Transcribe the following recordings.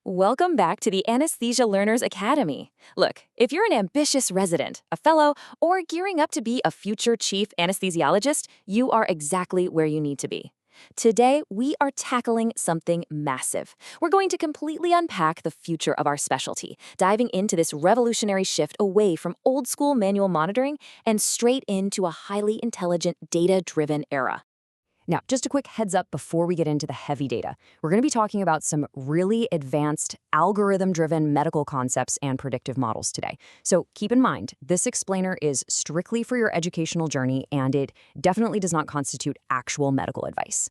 Welcome back to the Anesthesia Learners Academy. Look, if you're an ambitious resident, a fellow, or gearing up to be a future chief anesthesiologist, you are exactly where you need to be. Today, we are tackling something massive. We're going to completely unpack the future of our specialty, diving into this revolutionary shift away from old-school manual monitoring and straight into a highly intelligent, data-driven era. Now, just a quick heads up before we get into the heavy data. We're going to be talking about some really advanced algorithm-driven medical concepts and predictive models today. So keep in mind, this explainer is strictly for your educational journey, and it definitely does not constitute actual medical advice.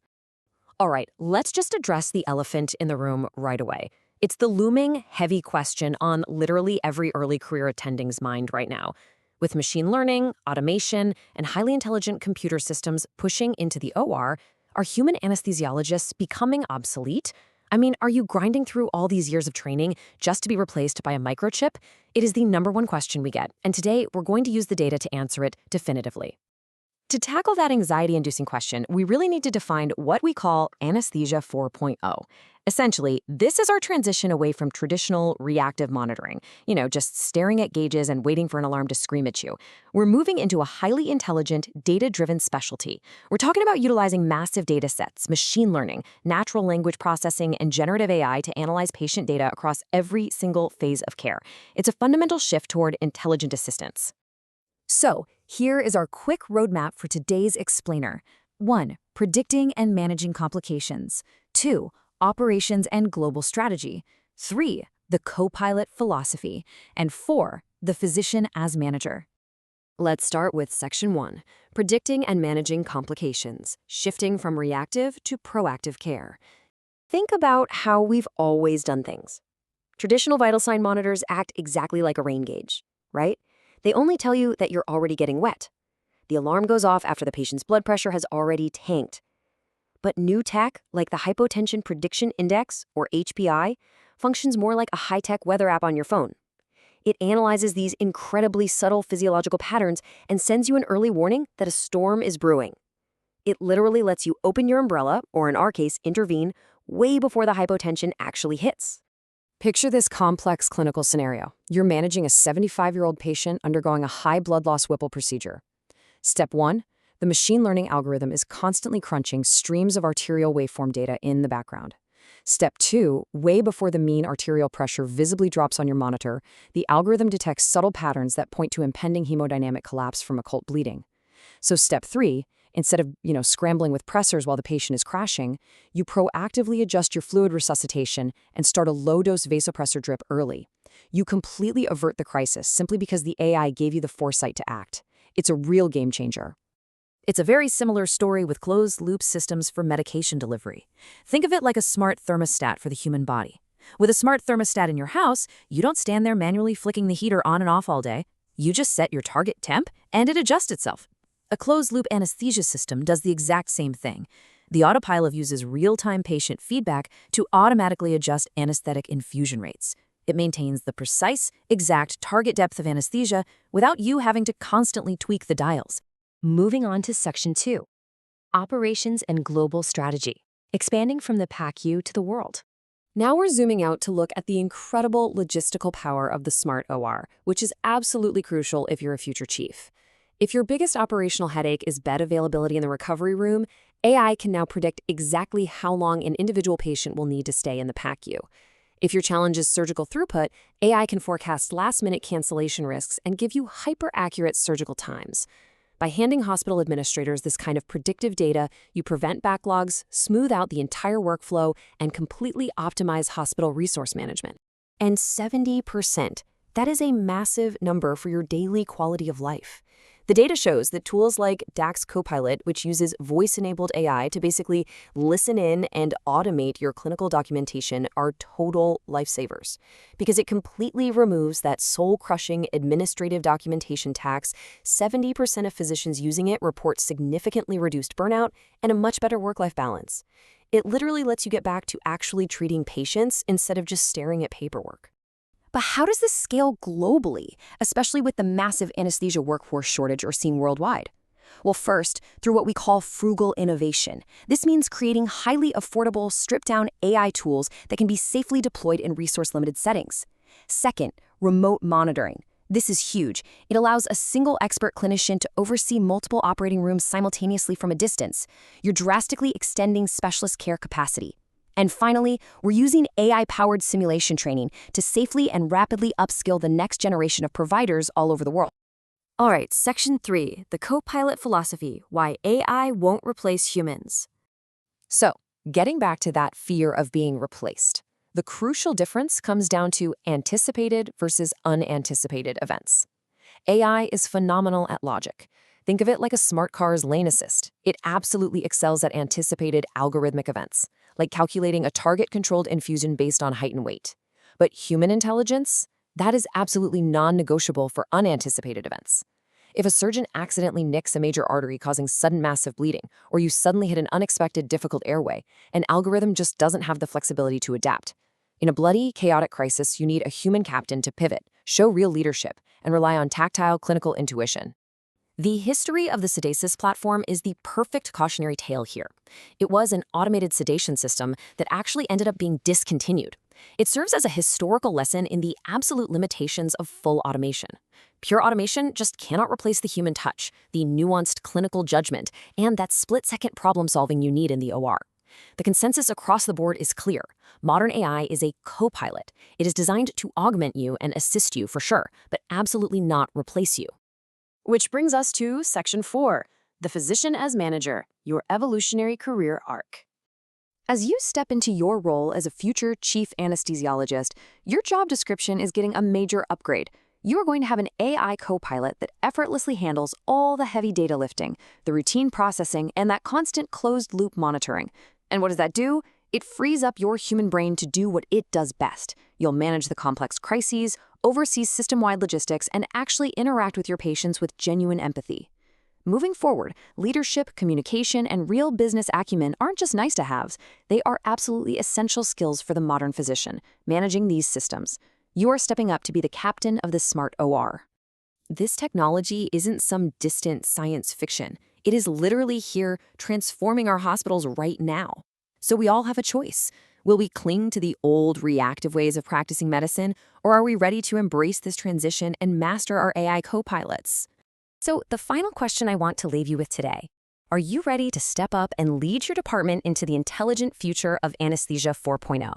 All right, let's just address the elephant in the room right away. It's the looming heavy question on literally every early career attending's mind right now. With machine learning, automation, and highly intelligent computer systems pushing into the OR, are human anesthesiologists becoming obsolete? I mean, are you grinding through all these years of training just to be replaced by a microchip? It is the _1 question we get, and today we're going to use the data to answer it definitively. To tackle that anxiety-inducing question, we really need to define what we call Anesthesia 4.0. Essentially, this is our transition away from traditional reactive monitoring, just staring at gauges and waiting for an alarm to scream at you. We're moving into a highly intelligent, data-driven specialty. We're talking about utilizing massive data sets, machine learning, natural language processing, and generative AI to analyze patient data across every single phase of care. It's a fundamental shift toward intelligent assistance. So, here is our quick roadmap for today's explainer. 1. Predicting and managing complications. 2. Operations and global strategy. 3. The co-pilot philosophy. And 4. The physician as manager. Let's start with Section 1, Predicting and Managing Complications, shifting from reactive to proactive care. Think about how we've always done things. Traditional vital sign monitors act exactly like a rain gauge, right? They only tell you that you're already getting wet. The alarm goes off after the patient's blood pressure has already tanked. But new tech, like the Hypotension Prediction Index, or HPI, functions more like a high-tech weather app on your phone. It analyzes these incredibly subtle physiological patterns and sends you an early warning that a storm is brewing. It literally lets you open your umbrella, or in our case, intervene, way before the hypotension actually hits. Picture this complex clinical scenario. You're managing a 75-year-old patient undergoing a high blood loss Whipple procedure. Step 1, the machine learning algorithm is constantly crunching streams of arterial waveform data in the background. Step 2, way before the mean arterial pressure visibly drops on your monitor, the algorithm detects subtle patterns that point to impending hemodynamic collapse from occult bleeding. So step 3, instead of, scrambling with pressors while the patient is crashing, you proactively adjust your fluid resuscitation and start a low-dose vasopressor drip early. You completely avert the crisis simply because the AI gave you the foresight to act. It's a real game changer. It's a very similar story with closed-loop systems for medication delivery. Think of it like a smart thermostat for the human body. With a smart thermostat in your house, you don't stand there manually flicking the heater on and off all day. You just set your target temp, and it adjusts itself. A closed-loop anesthesia system does the exact same thing. The autopilot uses real-time patient feedback to automatically adjust anesthetic infusion rates. It maintains the precise, exact target depth of anesthesia without you having to constantly tweak the dials. Moving on to Section 2, Operations and Global Strategy, expanding from the PACU to the world. Now we're zooming out to look at the incredible logistical power of the smart OR, which is absolutely crucial if you're a future chief. If your biggest operational headache is bed availability in the recovery room, AI can now predict exactly how long an individual patient will need to stay in the PACU. If your challenge is surgical throughput, AI can forecast last-minute cancellation risks and give you hyper-accurate surgical times. By handing hospital administrators this kind of predictive data, you prevent backlogs, smooth out the entire workflow, and completely optimize hospital resource management. And 70%, that is a massive number for your daily quality of life. The data shows that tools like DAX Copilot, which uses voice-enabled AI to basically listen in and automate your clinical documentation, are total lifesavers. Because it completely removes that soul-crushing administrative documentation tax, 70% of physicians using it report significantly reduced burnout and a much better work-life balance. It literally lets you get back to actually treating patients instead of just staring at paperwork. But how does this scale globally, especially with the massive anesthesia workforce shortage we're seeing worldwide? Well, first, through what we call frugal innovation. This means creating highly affordable, stripped-down AI tools that can be safely deployed in resource-limited settings. Second, remote monitoring. This is huge. It allows a single expert clinician to oversee multiple operating rooms simultaneously from a distance. You're drastically extending specialist care capacity. And finally, we're using AI-powered simulation training to safely and rapidly upskill the next generation of providers all over the world. All right, Section 3, the co-pilot philosophy, why AI won't replace humans. So, getting back to that fear of being replaced. The crucial difference comes down to anticipated versus unanticipated events. AI is phenomenal at logic. Think of it like a smart car's lane assist. It absolutely excels at anticipated algorithmic events, like calculating a target-controlled infusion based on height and weight. But human intelligence? That is absolutely non-negotiable for unanticipated events. If a surgeon accidentally nicks a major artery causing sudden massive bleeding, or you suddenly hit an unexpected difficult airway, an algorithm just doesn't have the flexibility to adapt. In a bloody, chaotic crisis, you need a human captain to pivot, show real leadership, and rely on tactile clinical intuition. The history of the Sedasis platform is the perfect cautionary tale here. It was an automated sedation system that actually ended up being discontinued. It serves as a historical lesson in the absolute limitations of full automation. Pure automation just cannot replace the human touch, the nuanced clinical judgment, and that split-second problem-solving you need in the OR. The consensus across the board is clear. Modern AI is a co-pilot. It is designed to augment you and assist you for sure, but absolutely not replace you. Which brings us to Section 4, the physician as manager, your evolutionary career arc. As you step into your role as a future chief anesthesiologist, your job description is getting a major upgrade. You are going to have an AI co-pilot that effortlessly handles all the heavy data lifting, the routine processing, and that constant closed-loop monitoring. And what does that do? It frees up your human brain to do what it does best. You'll manage the complex crises, oversee system-wide logistics, and actually interact with your patients with genuine empathy. Moving forward, leadership, communication, and real business acumen aren't just nice-to-haves. They are absolutely essential skills for the modern physician, managing these systems. You are stepping up to be the captain of the smart OR. This technology isn't some distant science fiction. It is literally here transforming our hospitals right now. So we all have a choice. Will we cling to the old reactive ways of practicing medicine, or are we ready to embrace this transition and master our AI co-pilots? So the final question I want to leave you with today. Are you ready to step up and lead your department into the intelligent future of Anesthesia 4.0?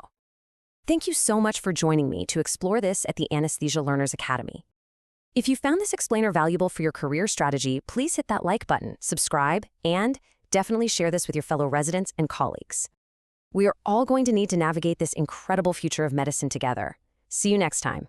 Thank you so much for joining me to explore this at the Anesthesia Learners Academy. If you found this explainer valuable for your career strategy, please hit that like button, subscribe, and definitely share this with your fellow residents and colleagues. We are all going to need to navigate this incredible future of medicine together. See you next time.